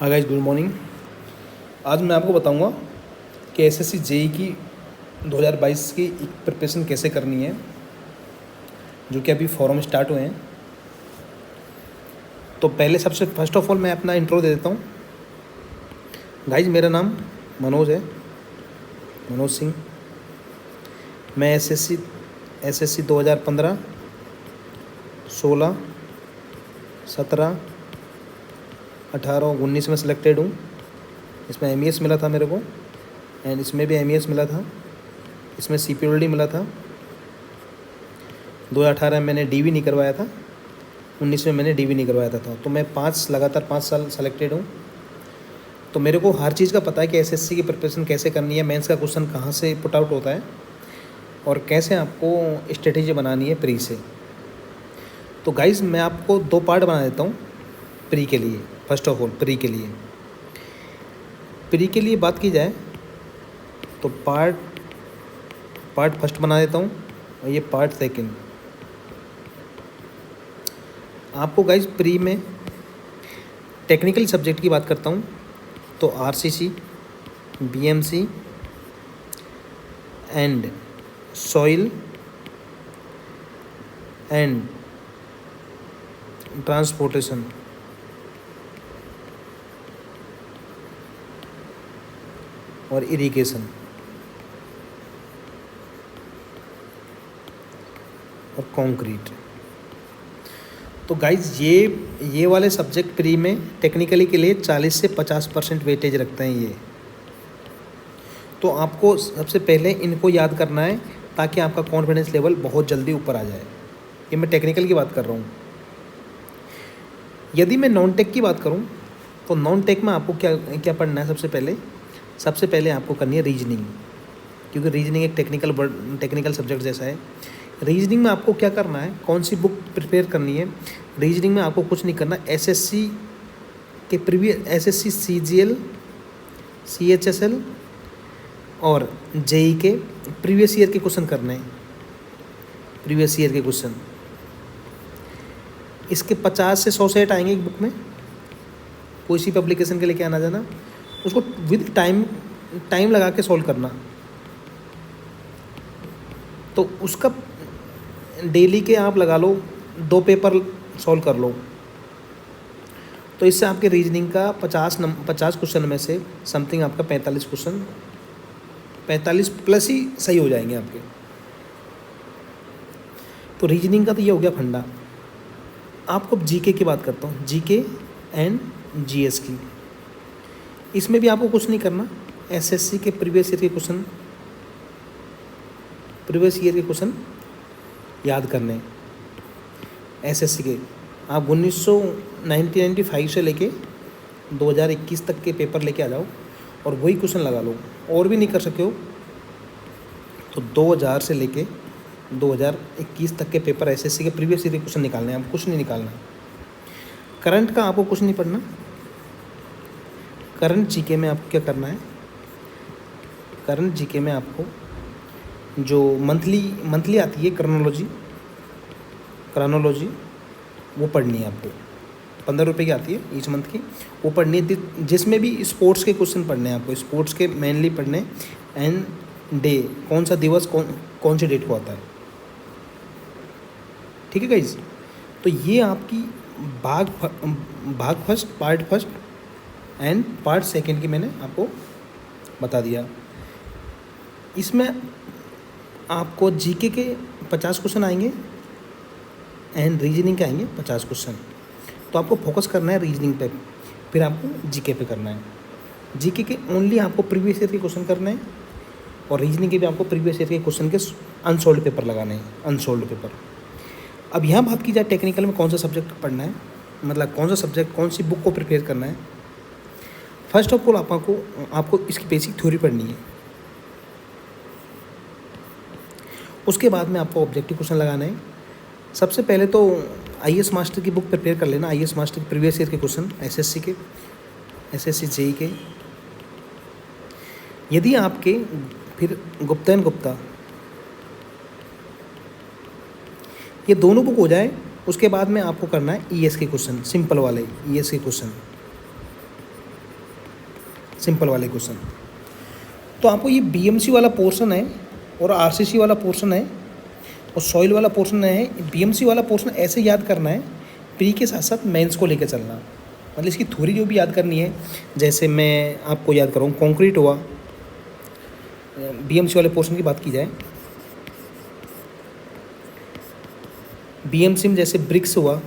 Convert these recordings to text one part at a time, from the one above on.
हाँ guys, good morning. आज मैं आपको बताऊंगा कि एसएससी जेई की 2022 की प्रिपरेशन कैसे करनी है, जो कि अभी फॉर्म स्टार्ट हुए हैं। तो पहले सबसे फर्स्ट ऑफ ऑल मैं अपना इंट्रो दे देता हूँ। गाइस, मेरा नाम मनोज है, मनोज सिंह। मैं एसएससी 2015, 16, 17, 18, 19 में सिलेक्टेड हूँ। इसमें एमईएस मिला था मेरे को, एंड इसमें भी एमईएस मिला था, इसमें सीपीएलडी मिला था। 2018 में मैंने डीवी नहीं करवाया था, 19 में मैंने डीवी नहीं करवाया था। तो मैं लगातार 5 साल सेलेक्टेड हूँ। तो मेरे को हर चीज़ का पता है कि एसएससी की प्रिपरेशन कैसे करनी है, मेंस का क्वेश्चन कहाँ से पुट आउट होता है, और कैसे आपको स्ट्रेटेजी बनानी है प्री से। तो गाइज़, मैं आपको 2 पार्ट बना देता हूँ प्री के लिए। फर्स्ट ऑफ ऑल प्री के लिए बात की जाए तो पार्ट फर्स्ट बना देता हूँ, और ये पार्ट सेकंड। आपको गाइज प्री में टेक्निकल सब्जेक्ट की बात करता हूँ तो RCC, BMC and soil and transportation, और इरिगेशन और कंक्रीट। तो गाइज ये वाले सब्जेक्ट प्री में टेक्निकली के लिए 40 से 50% वेटेज रखते हैं ये। तो आपको सबसे पहले इनको याद करना है ताकि आपका कॉन्फिडेंस लेवल बहुत जल्दी ऊपर आ जाए। ये मैं टेक्निकल की बात कर रहा हूँ। यदि मैं नॉन टेक की बात करूँ तो नॉन टेक में आपको क्या पढ़ना है। सबसे पहले आपको करनी है रीजनिंग, क्योंकि रीजनिंग एक टेक्निकल सब्जेक्ट जैसा है। रीजनिंग में आपको क्या करना है, कौन सी बुक प्रिपेयर करनी है। रीजनिंग में आपको कुछ नहीं करना। एसएससी के प्रीवियस एसएससी सीजीएल, सीएचएसएल और जेई के प्रीवियस ईयर के क्वेश्चन करने हैं। प्रीवियस ईयर के क्वेश्चन इसके 50 से 100 सेट आएंगे एक बुक में। कोई सी पब्लिकेशन के लेके आना जाना, उसको विद टाइम लगा के सॉल्व करना। तो उसका डेली के आप लगा लो 2 पेपर सॉल्व कर लो। तो इससे आपके रीजनिंग का 50 क्वेश्चन में से समथिंग आपका 45 क्वेश्चन, 45 प्लस ही सही हो जाएंगे आपके। तो रीजनिंग का तो ये हो गया फंडा। आपको जीके की बात करता हूँ, जीके एंड जीएस की। इसमें भी आपको कुछ नहीं करना। एसएससी के प्रीवियस ईयर के क्वेश्चन याद करने। एसएससी के आप 1995 से लेके 2021 तक के पेपर लेके आ जाओ और वही क्वेश्चन लगा लो। और भी नहीं कर सके हो तो 2000 से लेके 2021 तक के पेपर एसएससी के प्रीवियस ईयर के क्वेश्चन निकालने हैं। आपको कुछ नहीं निकालना। करंट का आपको कुछ नहीं पढ़ना। करंट जीके में आपको क्या करना है, करंट जीके में आपको जो मंथली आती है क्रोनोलॉजी वो पढ़नी है। आपको 15 रुपये की आती है ईच मंथ की, वो पढ़नी है। जिसमें भी स्पोर्ट्स के क्वेश्चन पढ़ने हैं आपको, स्पोर्ट्स के मेनली पढ़ने। एंड डे, कौन सा दिवस कौन सी डेट को आता है। ठीक है गाइज। तो ये आपकी part first and part second की मैंने आपको बता दिया। इसमें आपको जीके के 50 क्वेश्चन आएंगे एंड रीजनिंग के आएंगे 50 क्वेश्चन। तो आपको फोकस करना है रीजनिंग पे, फिर आपको जीके पे करना है। जीके के ओनली आपको प्रीवियस ईयर के क्वेश्चन करने हैं, और रीजनिंग के भी आपको प्रीवियस ईयर के क्वेश्चन के अनसोल्ड पेपर लगाने हैं, अनसोल्ड पेपर। अब यहाँ बात की जाए टेक्निकल में कौन सा सब्जेक्ट पढ़ना है, मतलब कौन सी बुक को प्रिपेयर करना है। फर्स्ट ऑफ ऑल आपको इसकी बेसिक थ्योरी पढ़नी है। उसके बाद में आपको ऑब्जेक्टिव क्वेश्चन लगाना है। सबसे पहले तो आईएएस मास्टर की बुक प्रिपेयर कर लेना। आईएएस मास्टर के प्रीवियस ईयर के क्वेश्चन एसएससी जेई के। यदि आपके फिर गुप्ता एंड गुप्ता ये दोनों बुक हो जाए, उसके बाद में आपको करना है ईएस के क्वेश्चन, सिंपल वाले ईएस के क्वेश्चन। सिंपल वाले क्वेश्चन। तो आपको ये बीएमसी वाला पोर्शन है और आरसीसी वाला पोर्शन है और सॉइल वाला पोर्शन है। बीएमसी वाला पोर्शन ऐसे याद करना है, प्री के साथ साथ मेंस को लेकर चलना, मतलब इसकी थ्योरी जो भी याद करनी है। जैसे मैं आपको याद कराऊँ, कंक्रीट हुआ, बीएमसी वाले पोर्शन की बात की जाए, बीएमसी में जैसे ब्रिक्स हुआ,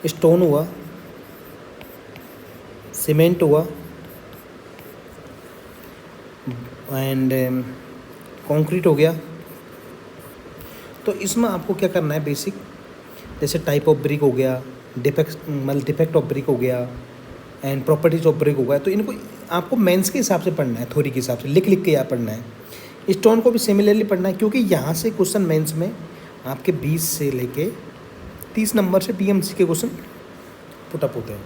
स्टोन हुआ, सीमेंट हुआ एंड कंक्रीट हो गया। तो इसमें आपको क्या करना है बेसिक, जैसे टाइप ऑफ ब्रिक हो गया, डिफेक्ट ऑफ ब्रिक हो गया एंड प्रॉपर्टीज ऑफ ब्रिक हो गया। तो इनको आपको मेंस के हिसाब से पढ़ना है, थ्योरी के हिसाब से लिख लिख के याद पढ़ना है। स्टोन को भी सिमिलरली पढ़ना है, क्योंकि यहाँ से क्वेश्चन मेंस में आपके 20 से लेके 30 नंबर से बीएमसी के क्वेश्चन पुटअप होते हैं।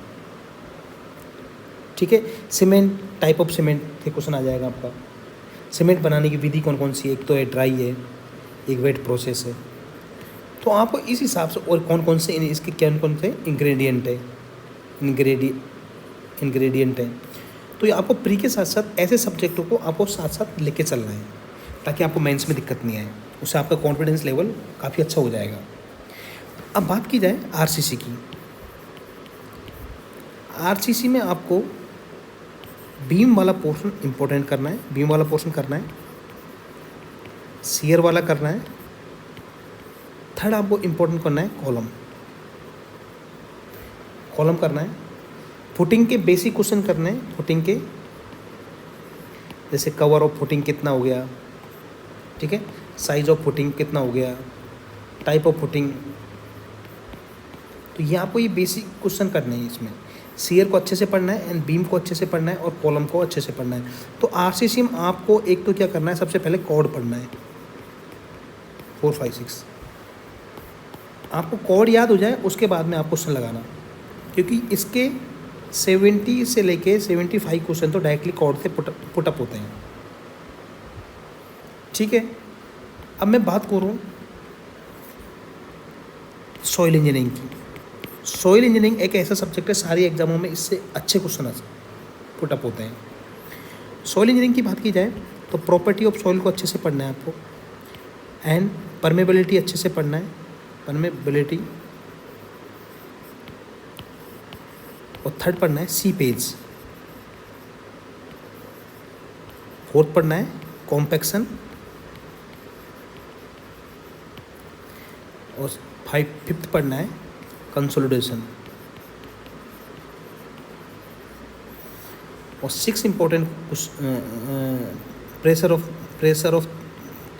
ठीक है, सीमेंट, टाइप ऑफ सीमेंट के क्वेश्चन आ जाएगा आपका। सीमेंट बनाने की विधि कौन कौन सी है, एक तो है ड्राई है, एक वेट प्रोसेस है। तो आपको इस हिसाब से, और कौन कौन से इसके कौन कौन से इंग्रेडिएंट है, तो ये आपको प्री के साथ साथ ऐसे सब्जेक्टों को आपको साथ साथ लेके चलना है, ताकि आपको मेंस में दिक्कत नहीं आए। उससे आपका कॉन्फिडेंस लेवल काफ़ी अच्छा हो जाएगा। अब बात की जाए आरसीसी की। आरसीसी में आपको बीम वाला पोर्शन इंपॉर्टेंट करना है, बीम वाला पोर्शन करना है, शियर वाला करना है, थर्ड आपको इंपॉर्टेंट करना है कॉलम करना है, फुटिंग के बेसिक क्वेश्चन करने हैं, फुटिंग के जैसे कवर ऑफ फुटिंग कितना हो गया, ठीक है, साइज ऑफ फुटिंग कितना हो गया, टाइप ऑफ फुटिंग। तो ये आपको ये बेसिक क्वेश्चन करने हैं। इसमें शियर को अच्छे से पढ़ना है एंड बीम को अच्छे से पढ़ना है और कॉलम को अच्छे से पढ़ना है। तो आरसीसी में आपको एक तो क्या करना है, सबसे पहले कॉर्ड पढ़ना है 4, 5, 6। आपको कॉर्ड याद हो जाए उसके बाद में आप क्वेश्चन लगाना, क्योंकि इसके 70 से लेके 75 क्वेश्चन तो डायरेक्टली कॉर्ड से पुटअप होते हैं। ठीक है, अब मैं बात करूँ सॉइल इंजीनियरिंग की। सॉइल इंजीनियरिंग एक ऐसा सब्जेक्ट है, सारी एग्जामों में इससे अच्छे क्वेश्चन पुटअप होते हैं। सॉइल इंजीनियरिंग की बात की जाए तो प्रॉपर्टी ऑफ सॉइल को अच्छे से पढ़ना है आपको एंड परमेबिलिटी अच्छे से पढ़ना है, परमेबिलिटी, और थर्ड पढ़ना है सीपेज, फोर्थ पढ़ना है कॉम्पैक्शन और फिफ्थ पढ़ना है कंसोलिडेशन और 6 important pressure of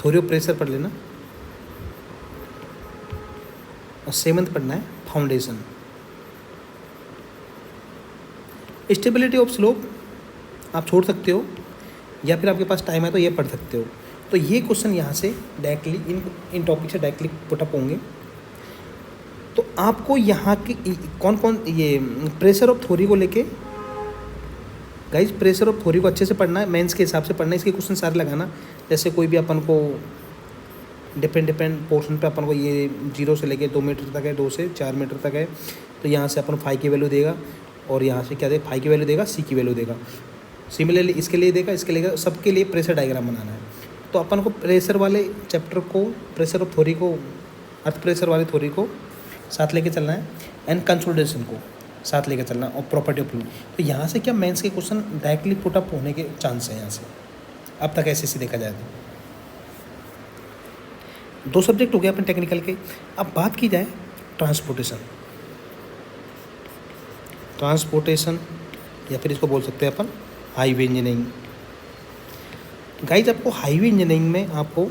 theory of pressure पढ़ लेना और 7th पढ़ना है फाउंडेशन। स्टेबिलिटी ऑफ स्लोप आप छोड़ सकते हो या फिर आपके पास टाइम है तो ये पढ़ सकते हो। तो ये क्वेश्चन यहाँ से डायरेक्टली इन टॉपिक से डायरेक्टली पुटअप होंगे। तो आपको यहाँ की कौन कौन ये प्रेशर ऑफ थ्योरी को लेके गाइज, प्रेशर ऑफ थ्योरी को अच्छे से पढ़ना है, मेंस के हिसाब से पढ़ना है, इसके क्वेश्चन सारे लगाना। जैसे कोई भी अपन को डिपेंड पोर्शन पे अपन को ये 0 से लेके 2 मीटर तक है, 2 से 4 मीटर तक है, तो यहाँ से अपन फाई की वैल्यू देगा और यहाँ से क्या देगा, फाई की वैल्यू देगा, सी की वैल्यू देगा। सिमिलरली इसके लिए देगा, इसके लिए सबके लिए प्रेशर डायग्राम बनाना है। तो अपन को प्रेशर वाले चैप्टर को, प्रेशर ऑफ थ्योरी को, अर्थ प्रेशर वाली थ्योरी को साथ लेके चलना है एंड कंसोलिडेशन को साथ लेके चलना और प्रॉपर्टी ऑफ फ्लूइड। तो यहाँ से क्या मेंस के क्वेश्चन डायरेक्टली पुटअप होने के चांस है यहाँ से, अब तक ऐसे देखा जाए तो। 2 सब्जेक्ट हो गए अपने टेक्निकल के। अब बात की जाए ट्रांसपोर्टेशन या फिर इसको बोल सकते हैं अपन हाईवे इंजीनियरिंग। गाइज, आपको हाईवे इंजीनियरिंग में आपको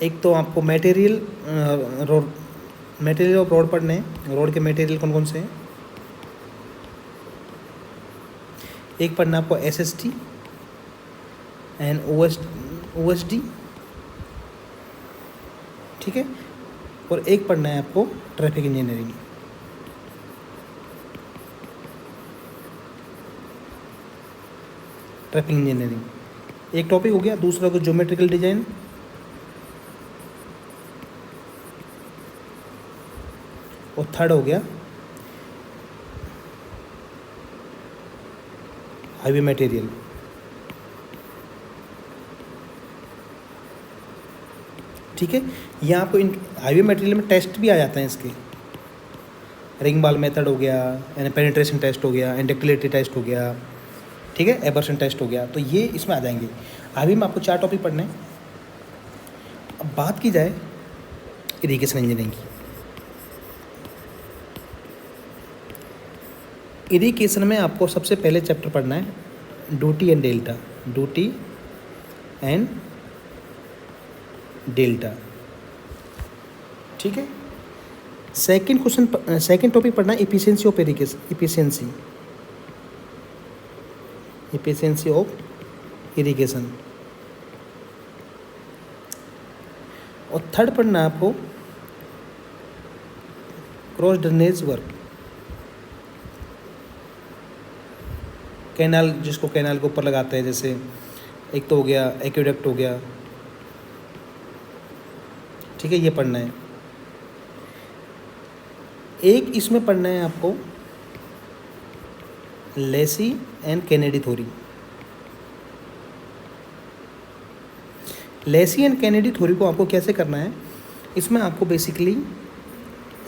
एक तो आपको मटेरियल ऑफ रोड पढ़ने हैं। रोड के मटेरियल कौन कौन से हैं, एक पढ़ना आपको SST एंड OSD, ठीक है, और एक पढ़ना है आपको ट्रैफिक इंजीनियरिंग। एक टॉपिक हो गया। दूसरा को ज्योमेट्रिकल डिजाइन, और थर्ड हो गया हाईवे मटेरियल। ठीक है, यहाँ आपको इन हाईवे मटेरियल में टेस्ट भी आ जाते हैं इसके, रिंग बॉल मेथड हो गया, यानी पेनिट्रेशन टेस्ट हो गया, इंडक्टिलिटी टेस्ट हो गया, ठीक है, एबर्शन टेस्ट हो गया, तो ये इसमें आ जाएंगे। अभी में आपको 4 टॉपिक पढ़ने हैं। अब बात की जाए इरिगेशन इंजीनियरिंग की। इरिगेशन में आपको सबसे पहले चैप्टर पढ़ना है duty and delta, duty and delta. ठीक है, सेकंड टॉपिक पढ़ना है efficiency of irrigation, efficiency of irrigation. और थर्ड पढ़ना है आपको क्रॉस ड्रेनेज वर्क, कैनाल, जिसको कैनाल के ऊपर लगाते हैं, जैसे एक तो हो गया एक्वेडक्ट हो गया, ठीक है, ये पढ़ना है। एक इसमें पढ़ना है आपको Lacey and Kennedy theory. Lacey and Kennedy theory को आपको कैसे करना है, इसमें आपको बेसिकली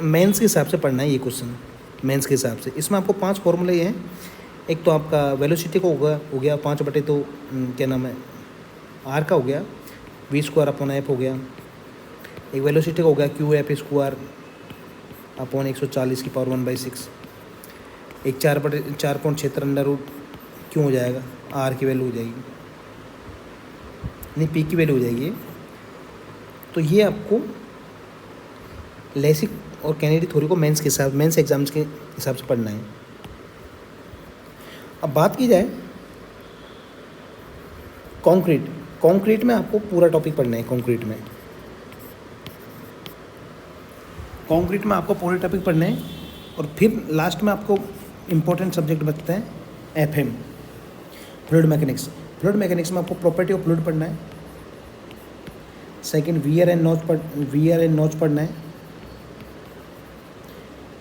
मेंस के हिसाब से पढ़ना है ये क्वेश्चन, मेंस के हिसाब से। इसमें आपको 5 फॉर्मूले हैं। एक तो आपका वेलोसिटी का हो गया 5/2 क्या नाम है आर का हो गया, v²/f हो गया। एक वेलोसिटी का हो गया QF² अपॉन 140 की पावर 1/6। एक 4.76 अंडर रूट क्यों हो जाएगा, आर की वैल्यू हो जाएगी, नहीं पी की वैल्यू हो जाएगी। तो ये आपको लेसिक और कैनेडी थ्योरी को मेंस एग्जाम्स के हिसाब से पढ़ना है। अब बात की जाए कंक्रीट में आपको पूरा टॉपिक पढ़ना है। कंक्रीट में आपको पूरे टॉपिक पढ़ने हैं। और फिर लास्ट में आपको इम्पोर्टेंट सब्जेक्ट बचते हैं FM, फ्लूइड मैकेनिक्स में आपको प्रॉपर्टी ऑफ फ्लूइड पढ़ना है। सेकंड वियर एंड नॉच पढ़ना है।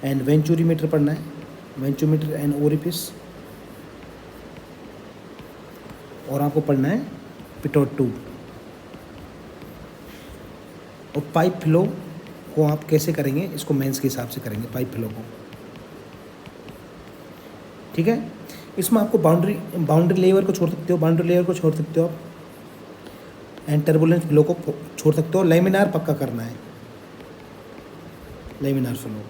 एंड वेंचुरीमीटर पढ़ना है, वेंचुरीमीटर एंड ओरिफिस। और आपको पढ़ना है पिटोट ट्यूब। और पाइप फ्लो को आप कैसे करेंगे, इसको मेंस के हिसाब से करेंगे पाइप फ्लो को। ठीक है, इसमें आपको बाउंड्री लेयर को छोड़ सकते हो, आप। एंड टर्बुलेंस फ्लो को छोड़ सकते हो। लैमिनार पक्का करना है, लैमिनार फ्लो।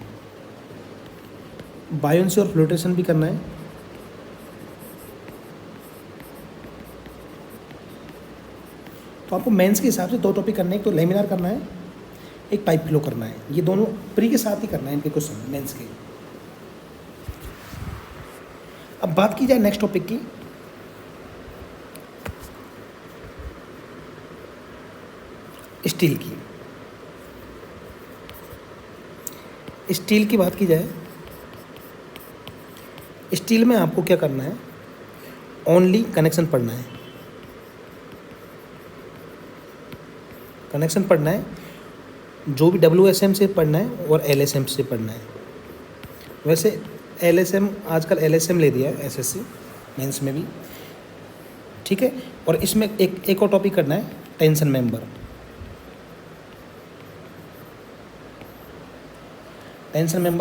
बायोन्सी और फ्लोटेशन भी करना है। तो आपको मेंस के हिसाब से 2 टॉपिक करने हैं, एक तो लैमिनार करना है, एक पाइप फ्लो करना है। ये दोनों प्री के साथ ही करना है इनके क्वेश्चन मेंस के। अब बात की जाए नेक्स्ट टॉपिक की, स्टील की बात की जाए, स्टील में आपको क्या करना है, ओनली कनेक्शन पढ़ना है। जो भी WSM से पढ़ना है और LSM से पढ़ना है। वैसे LSM आजकल LSM ले दिया है SSC मेंस में भी, ठीक है। और इसमें एक और टॉपिक करना है टेंशन मेंबर।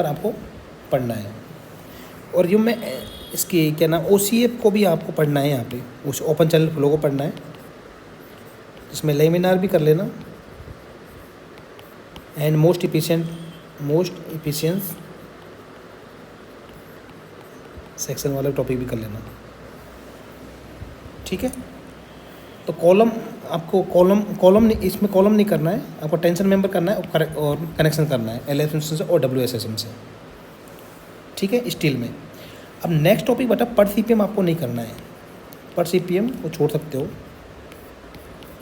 आपको पढ़ना है। और जो मैं इसकी क्या नाम OCF को भी आपको पढ़ना है, यहाँ पे उस ओपन चैनल फ्लो को पढ़ना है। इसमें लैमिनार भी कर लेना एंड मोस्ट इफिशिएंट सेक्शन वाला टॉपिक भी कर लेना, ठीक है। तो कॉलम इसमें कॉलम नहीं करना है, आपको टेंशन मेंबर करना है और कनेक्शन करना है LSM से और WSSM से, ठीक है, स्टील में। अब नेक्स्ट टॉपिक बता पर CPM आपको नहीं करना है, पर CPM को छोड़ सकते हो,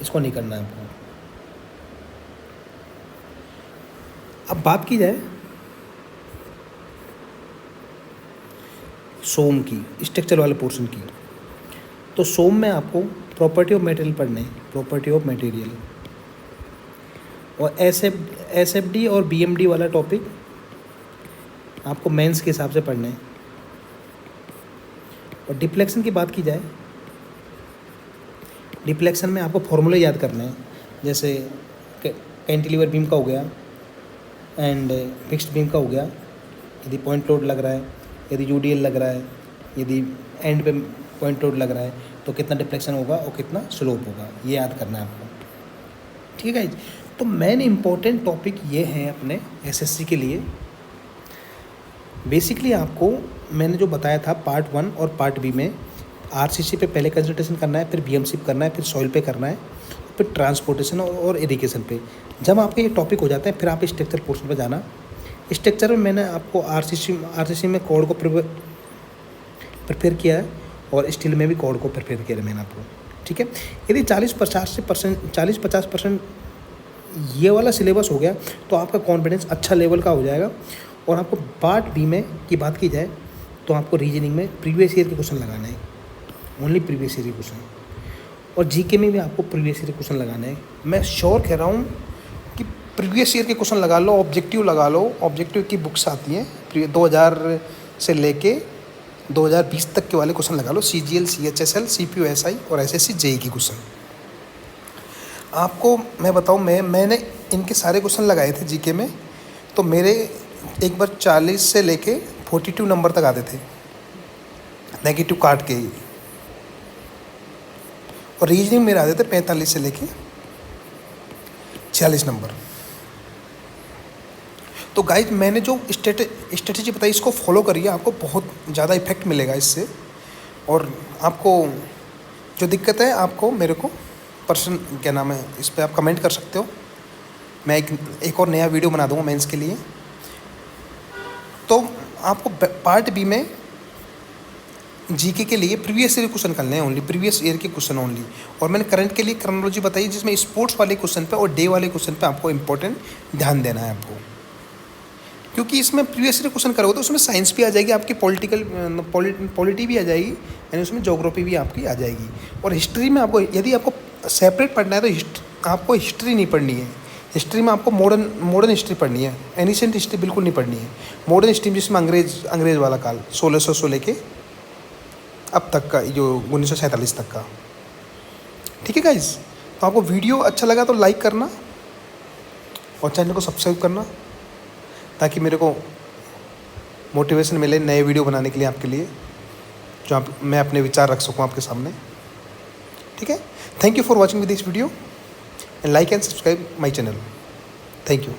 इसको नहीं करना है आपको। अब बात की जाए सोम की, स्ट्रक्चर वाले पोर्शन की। तो सोम में आपको प्रॉपर्टी ऑफ मटेरियल पढ़ने हैं, और SFD और BMD वाला टॉपिक आपको मेंस के हिसाब से पढ़ना है। और डिफ्लेक्शन की बात की जाए, डिफ्लेक्शन में आपको फॉर्मूले याद करने हैं, जैसे कैंटिलीवर बीम का हो गया एंड फिक्स्ड बीम का हो गया। यदि पॉइंट लोड लग रहा है, यदि यूडीएल लग रहा है, यदि एंड पे पॉइंट लोड लग रहा है, तो कितना डिफ्लेक्शन होगा और कितना स्लोप होगा, ये याद करना है आपको। ठीक है। तो मेन इम्पोर्टेंट टॉपिक ये हैं अपने एसएससी के लिए। बेसिकली आपको मैंने जो बताया था पार्ट 1 और पार्ट बी में आरसीसी पे पहले कंसल्टेशन करना है, फिर बीएमसी करना है, फिर सॉइल पे करना है, फिर ट्रांसपोर्टेशन और इरिगेशन पे। जब आपके ये टॉपिक हो जाते हैं फिर आप स्ट्रक्चर पोर्शन पर जाना। स्ट्रक्चर में मैंने आपको आरसीसी में कोड को प्रिपेयर किया है और स्टील में भी कोड को प्रिपेयर किया है मैंने आपको। ठीक है। यदि 40-50% ये वाला सिलेबस हो गया तो आपका कॉन्फिडेंस अच्छा लेवल का हो जाएगा। और आपको पार्ट बी में की बात की जाए तो आपको रीजनिंग में प्रीवियस ईयर के क्वेश्चन लगाना है, ओनली प्रीवियस ईयर के क्वेश्चन। और जीके में भी आपको प्रीवियस ईयर के क्वेश्चन लगाना है। मैं श्योर कह रहा हूँ कि प्रीवियस ईयर के क्वेश्चन लगा लो, ऑब्जेक्टिव लगा लो। ऑब्जेक्टिव की बुक्स आती हैं 2000 से लेके 2020 तक के वाले क्वेश्चन लगा लो। CGL, CHSL, CPO, SI और SSC JEE के क्वेश्चन। आपको मैं बताऊँ, मैंने इनके सारे क्वेश्चन लगाए थे जीके में, तो मेरे एक बार 40 से लेके 42 नंबर तक आते थे नेगेटिव काट के ही। और रीजनिंग मेरे आते थे 45 से लेके 46 नंबर। तो गाइज मैंने जो स्ट्रेटेजी बताई इसको फॉलो करिए, आपको बहुत ज़्यादा इफेक्ट मिलेगा इससे। और आपको जो दिक्कत है आपको मेरे को क्या नाम है, इस पर आप कमेंट कर सकते हो। मैं एक और नया वीडियो बना दूँगा मेंस के लिए। तो आपको पार्ट बी में जीके के लिए प्रीवियस ईयर क्वेश्चन करने हैं, ओनली प्रीवियस ईयर के क्वेश्चन ओनली। और मैंने करंट के लिए क्रोनोलॉजी बताई, जिसमें स्पोर्ट्स वाले क्वेश्चन पे और डे वाले क्वेश्चन पे आपको इंपॉर्टेंट ध्यान देना है आपको। क्योंकि इसमें प्रीवियस ईयर क्वेश्चन करोगे तो उसमें साइंस भी आ जाएगी आपकी, पॉलिटी भी आ जाएगी, यानी उसमें ज्योग्राफी भी आपकी आ जाएगी। और हिस्ट्री में आपको, यदि आपको सेपरेट पढ़ना है तो आपको हिस्ट्री नहीं पढ़नी है। हिस्ट्री में आपको मॉडर्न हिस्ट्री पढ़नी है, एनिशिएंट हिस्ट्री बिल्कुल नहीं पढ़नी है। मॉडर्न हिस्ट्री जिसमें अंग्रेज़ वाला काल 1600 से लेके अब तक का, जो 1947 तक का। ठीक है गाइज। तो आपको वीडियो अच्छा लगा तो लाइक करना और चैनल को सब्सक्राइब करना, ताकि मेरे को मोटिवेशन मिले नए वीडियो बनाने के लिए आपके लिए, जो मैं अपने विचार रख सकूँ आपके सामने। ठीक है। Thank you for watching this video and like and subscribe my channel. Thank you.